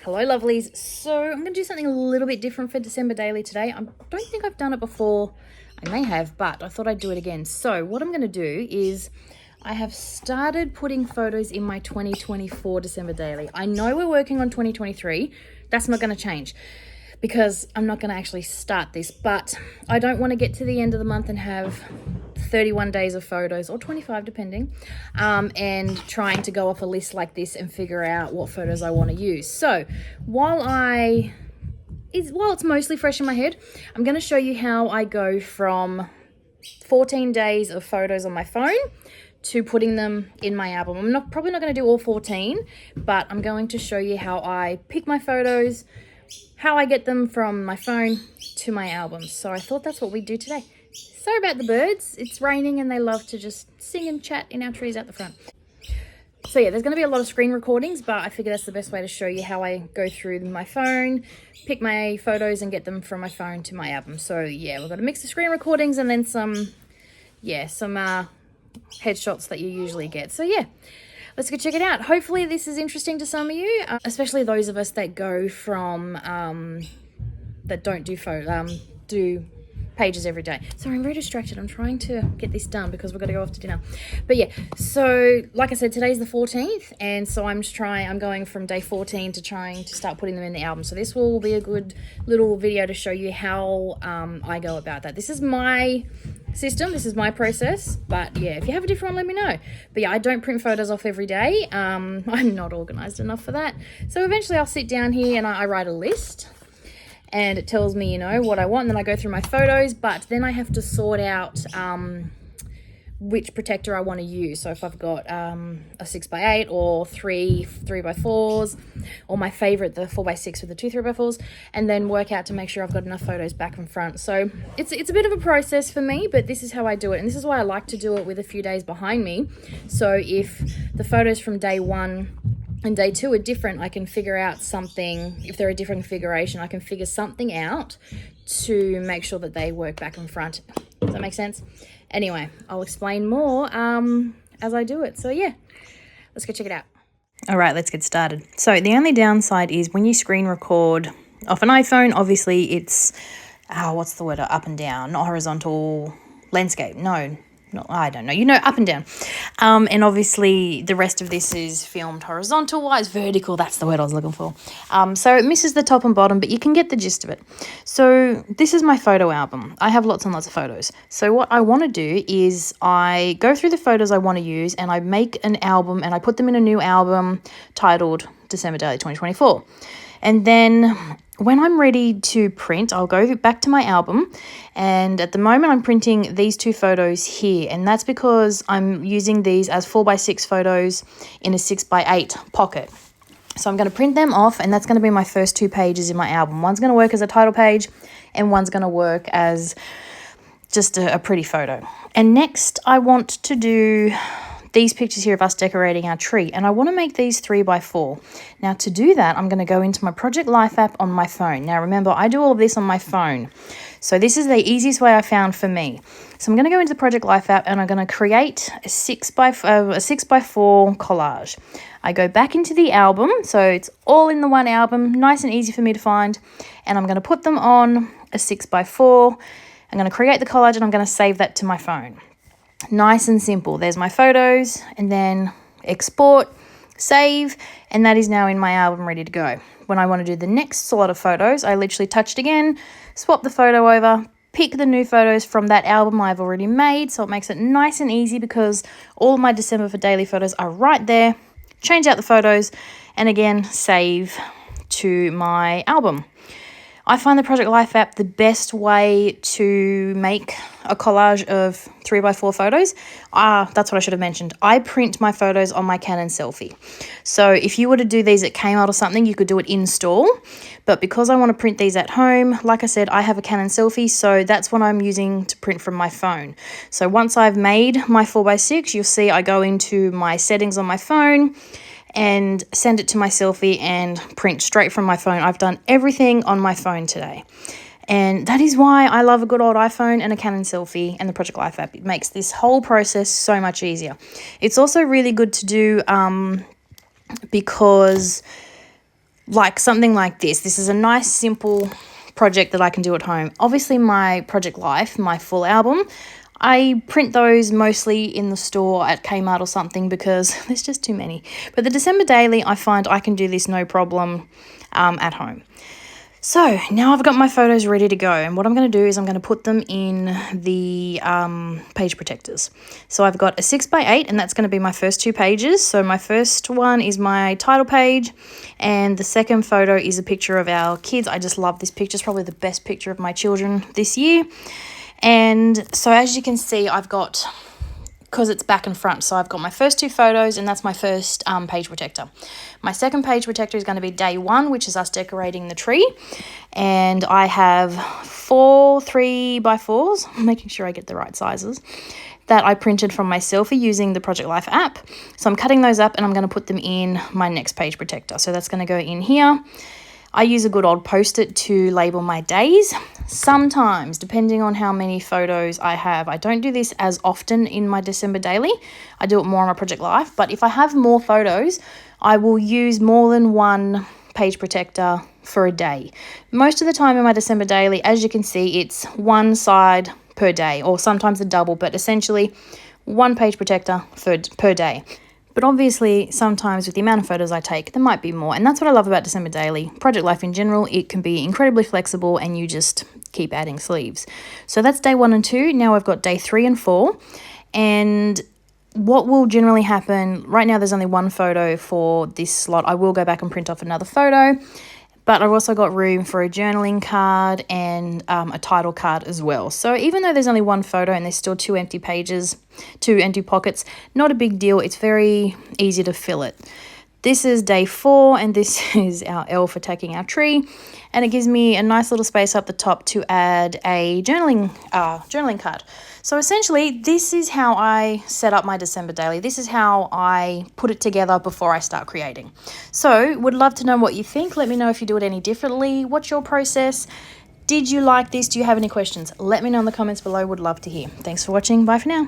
Hello lovelies. So I'm going to do something a little bit different for December Daily today. I don't think I've done it before. I may have, but I thought I'd do it again. So what I'm going to do is I have started putting photos in my 2024 December Daily. I know we're working on 2023. That's not going to change because I'm not going to actually start this, but I don't want to get to the end of the month and have 31 days of photos, or 25 depending, and trying to go off a list like this and figure out what photos I want to use. So while it's mostly fresh in my head, I'm going to show you how I go from 14 days of photos on my phone to putting them in my album. I'm probably not going to do all 14, but I'm going to show you how I pick my photos, how I get them from my phone to my album. So I thought that's what we'd do today. Sorry about the birds. It's raining and they love to just sing and chat in our trees out the front. So yeah, there's going to be a lot of screen recordings, but I figure that's the best way to show you how I go through my phone, pick my photos and get them from my phone to my album. So yeah, we've got a mix of screen recordings and then some headshots that you usually get. So yeah, let's go check it out. Hopefully this is interesting to some of you, especially those of us that go from, that don't do pages every day. Sorry, I'm very distracted. I'm trying to get this done because we've got to go off to dinner. But yeah, so like I said, today's the 14th, and so I'm going from day 14 to trying to start putting them in the album. So this will be a good little video to show you how I go about that. This is my system, this is my process, but yeah, if you have a different one, let me know. But yeah, I don't print photos off every day. I'm not organized enough for that. So eventually I'll sit down here and I write a list, and it tells me, what I want, and then I go through my photos, but then I have to sort out which protector I want to use. So if I've got a 6x8 or three 3x4s, or my favorite, the 4x6 with the two 3x4s, and then work out to make sure I've got enough photos back and front. So it's a bit of a process for me, but this is how I do it. And this is why I like to do it with a few days behind me. So if the photos from day 1 and day 2 are different, I can figure out something. If they're a different configuration, I can figure something out to make sure that they work back and front. Does that make sense? Anyway, I'll explain more as I do it. So yeah, let's go check it out. All right, let's get started. So the only downside is when you screen record off an iPhone, obviously it's, what's the word, up and down, not horizontal landscape. No, I don't know, up and down. And obviously the rest of this is filmed horizontal wise, vertical, that's the word I was looking for. So it misses the top and bottom, but you can get the gist of it. So this is my photo album. I have lots and lots of photos. So what I want to do is I go through the photos I want to use and I make an album and I put them in a new album titled December Daily 2024. And then when I'm ready to print, I'll go back to my album, and at the moment I'm printing these 2 photos here, and that's because I'm using these as 4x6 photos in a 6x8 pocket. So I'm going to print them off, and that's going to be my first 2 pages in my album. One's going to work as a title page, and one's going to work as just a pretty photo. And next I want to do these pictures here of us decorating our tree, and I want to make these 3x4. Now to do that, I'm going to go into my Project Life app on my phone. Now remember, I do all of this on my phone, so this is the easiest way I found for me. So I'm going to go into the Project Life app and I'm going to create a 6x4 collage. I go back into the album, so it's all in the one album, nice and easy for me to find, and I'm going to put them on a 6x4. I'm going to create the collage and I'm going to save that to my phone. Nice and simple. There's my photos, and then export, save, and that is now in my album ready to go. When I want to do the next lot of photos, I literally touch it again, swap the photo over, pick the new photos from that album I've already made, so it makes it nice and easy because all of my December for Daily photos are right there. Change out the photos, and again, save to my album. I find the Project Life app the best way to make a collage of 3x4 photos. That's what I should have mentioned. I print my photos on my Canon Selphy. So if you were to do these at Kmart or something, you could do it in store. But because I want to print these at home, like I said, I have a Canon Selphy, so that's what I'm using to print from my phone. So once I've made my 4x6, you'll see I go into my settings on my phone and send it to my Selphy and print straight from my phone. I've done everything on my phone today. And that is why I love a good old iPhone and a Canon Selphy and the Project Life app. It makes this whole process so much easier. It's also really good to do because like something like this. This is a nice, simple project that I can do at home. Obviously, my Project Life, my full album, I print those mostly in the store at Kmart or something because there's just too many. But the December Daily, I find I can do this no problem at home. So now I've got my photos ready to go, and what I'm going to do is I'm going to put them in the page protectors. So I've got a 6x8, and that's going to be my first 2 pages. So my first one is my title page, and the second photo is a picture of our kids. I just love this picture. It's probably the best picture of my children this year. And so as you can see, I've got, because it's back and front, so I've got my first 2 photos, and that's my first page protector. My second page protector is going to be day 1, which is us decorating the tree, and I have 4 3x4s, I'm making sure I get the right sizes, that I printed from my Selfie using the Project Life app. So I'm cutting those up and I'm going to put them in my next page protector. So that's going to go in here. I use a good old Post-it to label my days. Sometimes, depending on how many photos I have, I don't do this as often in my December Daily. I do it more on my Project Life. But if I have more photos, I will use more than one page protector for a day. Most of the time in my December Daily, as you can see, it's one side per day, or sometimes a double, but essentially one page protector per day. But obviously, sometimes with the amount of photos I take, there might be more. And that's what I love about December Daily. Project Life in general, it can be incredibly flexible and you just keep adding sleeves. So that's day 1 and 2. Now I've got day 3 and 4. And what will generally happen, right now there's only 1 photo for this slot. I will go back and print off another photo. But I've also got room for a journaling card and a title card as well. So even though there's only 1 photo and there's still 2 empty pages, 2 empty pockets, not a big deal. It's very easy to fill it. This is day 4 and this is our elf attacking our tree. And it gives me a nice little space up the top to add a journaling card. So essentially, this is how I set up my December Daily. This is how I put it together before I start creating. So would love to know what you think. Let me know if you do it any differently. What's your process? Did you like this? Do you have any questions? Let me know in the comments below. Would love to hear. Thanks for watching. Bye for now.